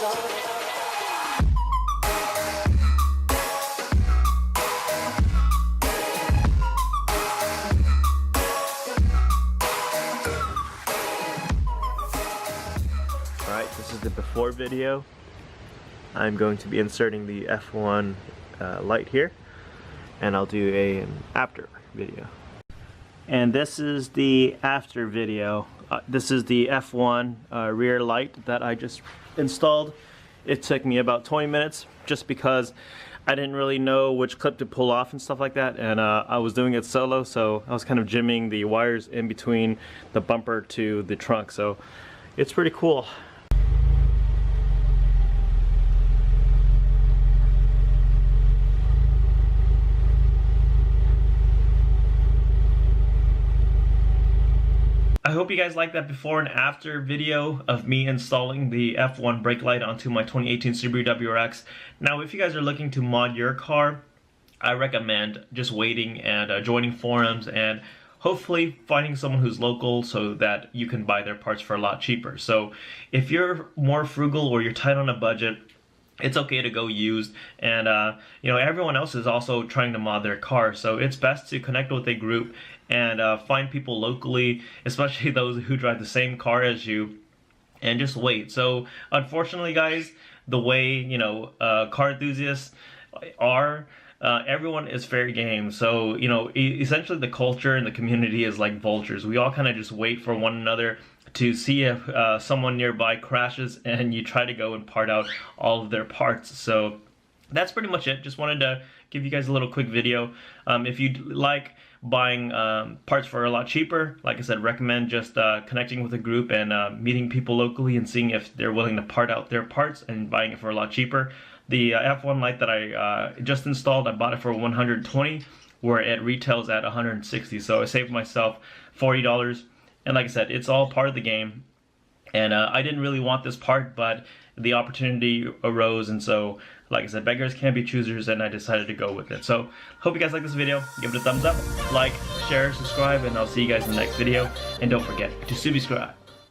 Alright, this is the before video. I'm going to be inserting the F1 light here, and I'll do an after video. And this is the after video. This is the F1 rear light that I just installed. It took me about 20 minutes just because I didn't really know which clip to pull off and stuff like that, and I was doing it solo, so I was kind of jimming the wires in between the bumper to the trunk, so it's pretty cool. I hope you guys like that before and after video of me installing the F1 brake light onto my 2018 Subaru WRX. Now, if you guys are looking to mod your car, I recommend just waiting and joining forums and hopefully finding someone who's local so that you can buy their parts for a lot cheaper. So if you're more frugal or you're tight on a budget, it's okay to go used, and you know, everyone else is also trying to mod their car, so it's best to connect with a group and find people locally, especially those who drive the same car as you, and just wait. So unfortunately, guys, the way, you know, car enthusiasts are, everyone is fair game. So, you know, essentially the culture and the community is like vultures. We all kind of just wait for one another to see if someone nearby crashes, and you try to go and part out all of their parts. So that's pretty much it. Just wanted to give you guys a little quick video. If you'd like buying parts for a lot cheaper, like I said, recommend just connecting with a group and meeting people locally and seeing if they're willing to part out their parts and buying it for a lot cheaper. The F1 light that I just installed, I bought it for $120, where it retails at $160, so I saved myself $40. And like I said, it's all part of the game, and I didn't really want this part, but the opportunity arose, and so, like I said, beggars can't be choosers, and I decided to go with it. So, hope you guys like this video. Give it a thumbs up, like, share, subscribe, and I'll see you guys in the next video. And don't forget to subscribe.